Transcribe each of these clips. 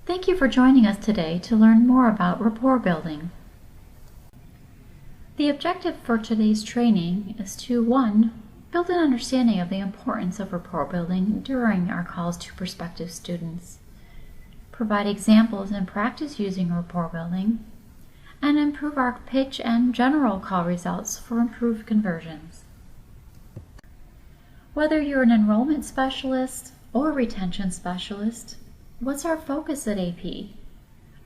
Thank you for joining us today to learn more about rapport building. The objective for today's training is to 1. Build an understanding of the importance of rapport building during our calls to prospective students, provide examples and practice using rapport building, and improve our pitch and general call results for improved conversions. Whether you're an enrollment specialist or retention specialist, what's our focus at AP?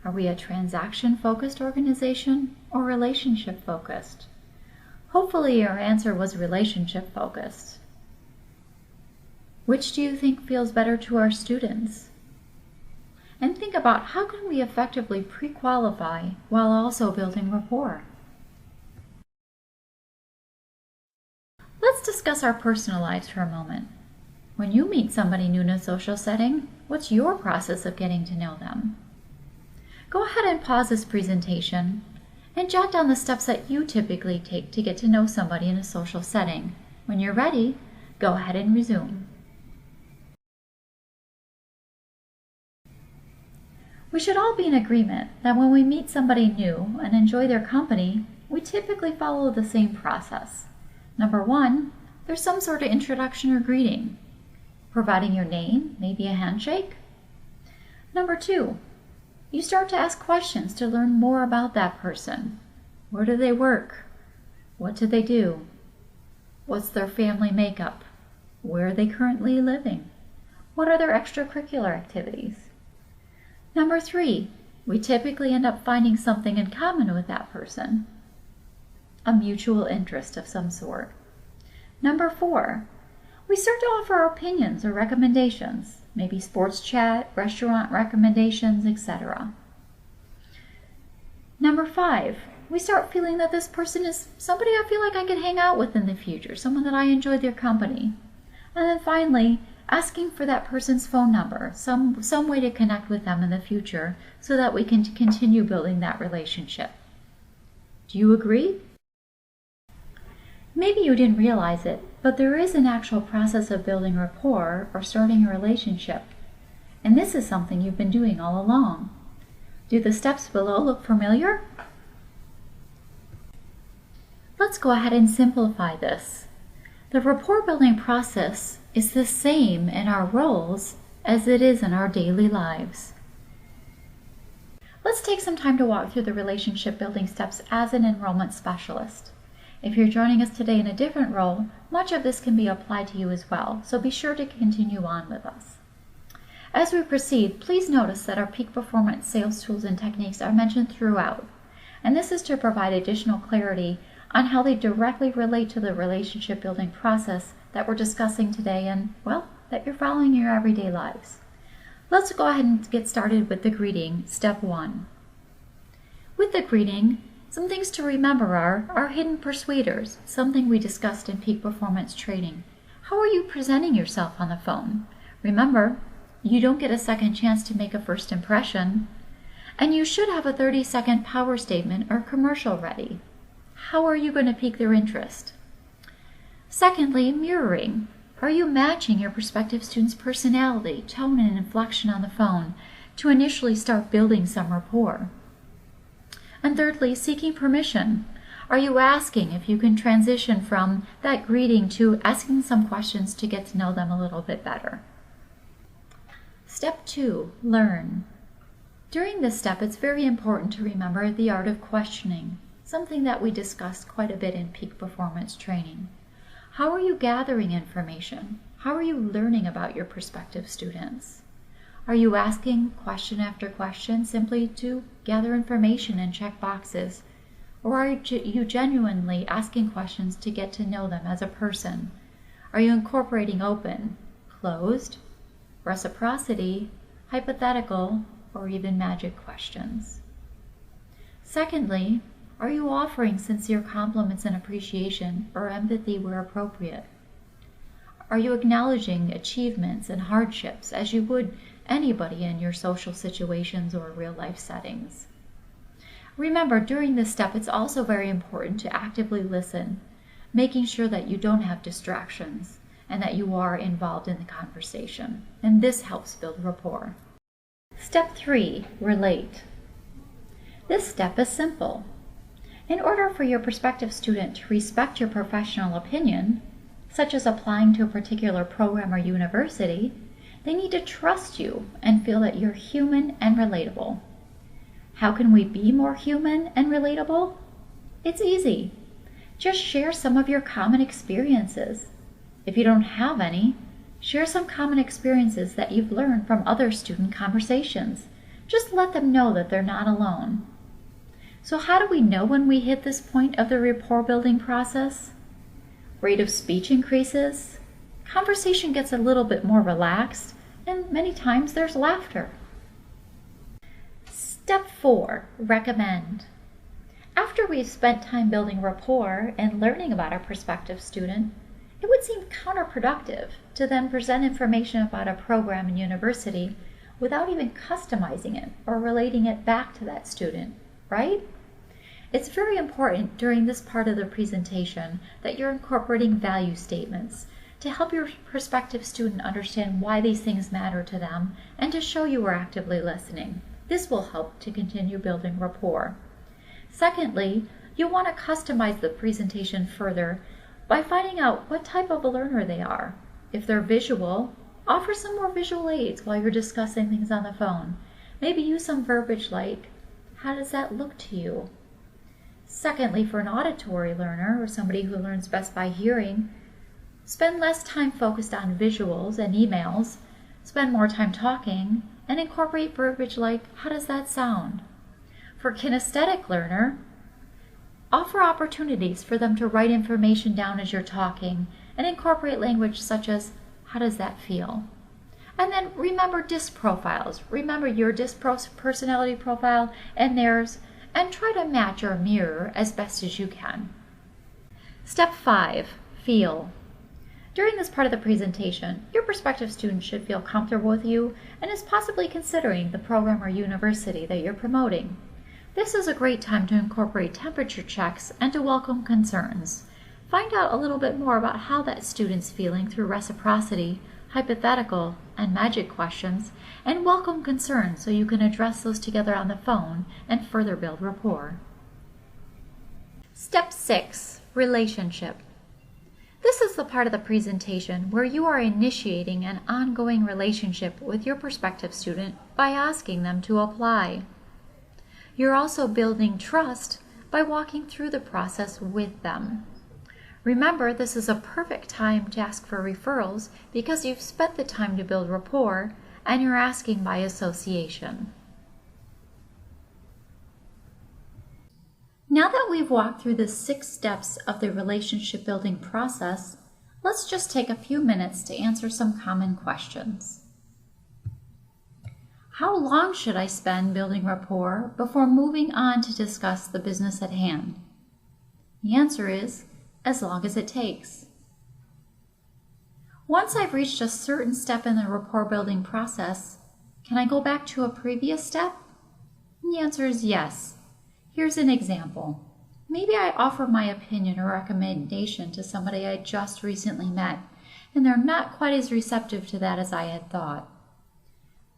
Are we a transaction-focused organization or relationship-focused? Hopefully your answer was relationship-focused. Which do you think feels better to our students? And think about how can we effectively pre-qualify while also building rapport? Let's discuss our personal lives for a moment. When you meet somebody new in a social setting, what's your process of getting to know them? Go ahead and pause this presentation and jot down the steps that you typically take to get to know somebody in a social setting. When you're ready, go ahead and resume. We should all be in agreement that when we meet somebody new and enjoy their company, we typically follow the same process. Number 1, there's some sort of introduction or greeting, providing your name, maybe a handshake. Number 2, you start to ask questions to learn more about that person. Where do they work? What do they do? What's their family makeup? Where are they currently living? What are their extracurricular activities? Number 3, we typically end up finding something in common with that person, a mutual interest of some sort. Number 4, we start to offer our opinions or recommendations, maybe sports chat, restaurant recommendations, etc. Number 5, we start feeling that this person is somebody I feel like I could hang out with in the future, someone that I enjoy their company. And then finally, asking for that person's phone number, some way to connect with them in the future so that we can continue building that relationship. Do you agree? Maybe you didn't realize it, but there is an actual process of building rapport or starting a relationship. And this is something you've been doing all along. Do the steps below look familiar? Let's go ahead and simplify this. The rapport building process is the same in our roles as it is in our daily lives. Let's take some time to walk through the relationship building steps as an enrollment specialist. If you're joining us today in a different role, much of this can be applied to you as well, so be sure to continue on with us. As we proceed, please notice that our peak performance sales tools and techniques are mentioned throughout, and this is to provide additional clarity on how they directly relate to the relationship building process that we're discussing today and, well, that you're following in your everyday lives. Let's go ahead and get started with the greeting, step 1. With the greeting, some things to remember are our hidden persuaders, something we discussed in peak performance training. How are you presenting yourself on the phone? Remember, you don't get a second chance to make a first impression, and you should have a 30-second power statement or commercial ready. How are you going to pique their interest? Secondly, mirroring. Are you matching your prospective student's personality, tone, and inflection on the phone to initially start building some rapport? And thirdly, seeking permission. Are you asking if you can transition from that greeting to asking some questions to get to know them a little bit better? Step 2, learn. During this step, it's very important to remember the art of questioning, something that we discussed quite a bit in peak performance training. How are you gathering information? How are you learning about your prospective students? Are you asking question after question simply to gather information and check boxes? Or are you genuinely asking questions to get to know them as a person? Are you incorporating open, closed, reciprocity, hypothetical, or even magic questions? Secondly, are you offering sincere compliments and appreciation or empathy where appropriate? Are you acknowledging achievements and hardships as you would anybody in your social situations or real-life settings? Remember, during this step, it's also very important to actively listen, making sure that you don't have distractions and that you are involved in the conversation. And this helps build rapport. Step 3, relate. This step is simple. In order for your prospective student to respect your professional opinion, such as applying to a particular program or university, they need to trust you and feel that you're human and relatable. How can we be more human and relatable? It's easy. Just share some of your common experiences. If you don't have any, share some common experiences that you've learned from other student conversations. Just let them know that they're not alone. So how do we know when we hit this point of the rapport building process? Rate of speech increases, conversation gets a little bit more relaxed, and many times there's laughter. Step 4, recommend. After we've spent time building rapport and learning about our prospective student, it would seem counterproductive to then present information about a program and university without even customizing it or relating it back to that student, right? It's very important during this part of the presentation that you're incorporating value statements to help your prospective student understand why these things matter to them and to show you are actively listening. This will help to continue building rapport. Secondly, you'll want to customize the presentation further by finding out what type of a learner they are. If they're visual, offer some more visual aids while you're discussing things on the phone. Maybe use some verbiage like, how does that look to you? Secondly, for an auditory learner or somebody who learns best by hearing, spend less time focused on visuals and emails, spend more time talking, and incorporate verbiage like, how does that sound? For a kinesthetic learner, offer opportunities for them to write information down as you're talking and incorporate language such as, how does that feel? And then remember DISC profiles. Remember your DISC personality profile and theirs, and try to match or mirror as best as you can. Step 5, feel. During this part of the presentation, your prospective student should feel comfortable with you and is possibly considering the program or university that you're promoting. This is a great time to incorporate temperature checks and to welcome concerns. Find out a little bit more about how that student's feeling through reciprocity, hypothetical, and magic questions, and welcome concerns so you can address those together on the phone and further build rapport. Step 6, relationship. This is the part of the presentation where you are initiating an ongoing relationship with your prospective student by asking them to apply. You're also building trust by walking through the process with them. Remember, this is a perfect time to ask for referrals because you've spent the time to build rapport and you're asking by association. Now that we've walked through the 6 steps of the relationship building process, let's just take a few minutes to answer some common questions. How long should I spend building rapport before moving on to discuss the business at hand? The answer is, as long as it takes. Once I've reached a certain step in the rapport building process, can I go back to a previous step? And the answer is yes. Here's an example. Maybe I offer my opinion or recommendation to somebody I just recently met, and they're not quite as receptive to that as I had thought.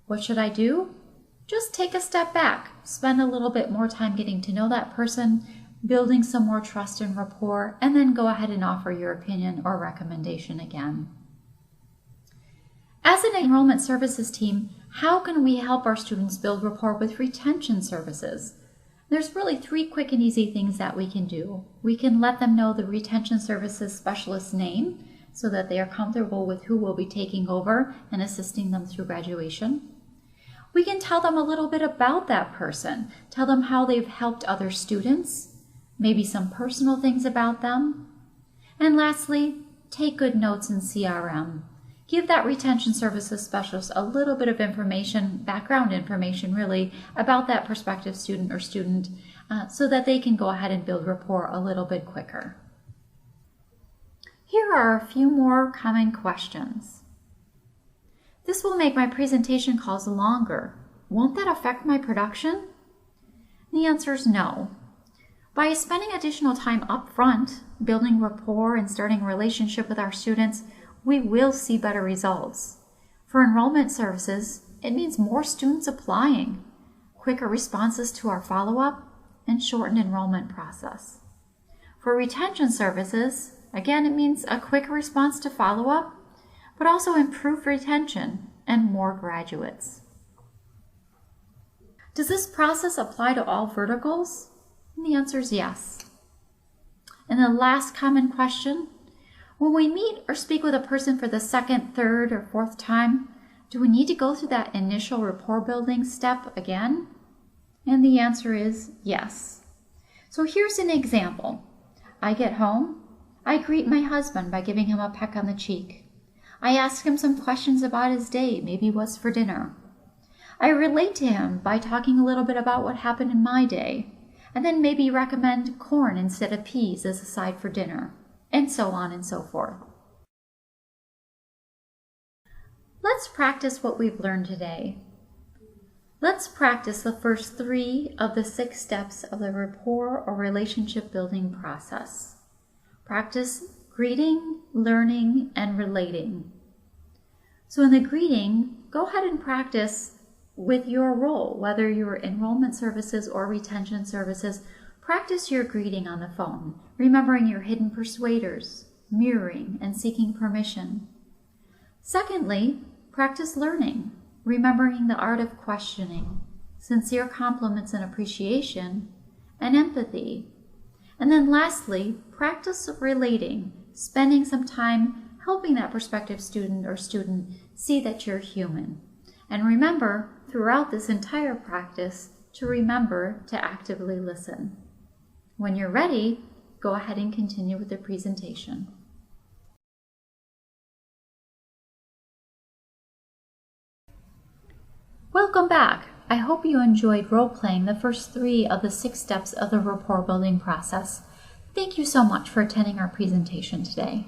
What should I do? Just take a step back, spend a little bit more time getting to know that person, building some more trust and rapport, and then go ahead and offer your opinion or recommendation again. As an enrollment services team, how can we help our students build rapport with retention services? There's really 3 quick and easy things that we can do. We can let them know the retention services specialist's name so that they are comfortable with who will be taking over and assisting them through graduation. We can tell them a little bit about that person, tell them how they've helped other students, maybe some personal things about them. And lastly, take good notes in CRM. Give that retention services specialist a little bit of information, background information really, about that prospective student or student so that they can go ahead and build rapport a little bit quicker. Here are a few more common questions. This will make my presentation calls longer. Won't that affect my production? The answer is no. By spending additional time up front, building rapport and starting a relationship with our students, we will see better results. For enrollment services, it means more students applying, quicker responses to our follow-up, and shortened enrollment process. For retention services, again, it means a quicker response to follow-up, but also improved retention and more graduates. Does this process apply to all verticals? And the answer is yes. And the last common question, when we meet or speak with a person for the second, third, or fourth time, do we need to go through that initial rapport building step again? And the answer is yes. So here's an example. I get home, I greet my husband by giving him a peck on the cheek. I ask him some questions about his day, maybe what's for dinner. I relate to him by talking a little bit about what happened in my day, and then maybe recommend corn instead of peas as a side for dinner, and so on and so forth. Let's practice what we've learned today. Let's practice the first 3 of the 6 steps of the rapport or relationship building process. Practice greeting, learning, and relating. So in the greeting, go ahead and practice with your role, whether you're enrollment services or retention services. Practice your greeting on the phone, remembering your hidden persuaders, mirroring, and seeking permission. Secondly, practice learning, remembering the art of questioning, sincere compliments and appreciation, and empathy. And then lastly, practice relating, spending some time helping that prospective student or student see that you're human. And remember, throughout this entire practice, to remember to actively listen. When you're ready, go ahead and continue with the presentation. Welcome back. I hope you enjoyed role-playing the first 3 of the 6 steps of the rapport building process. Thank you so much for attending our presentation today.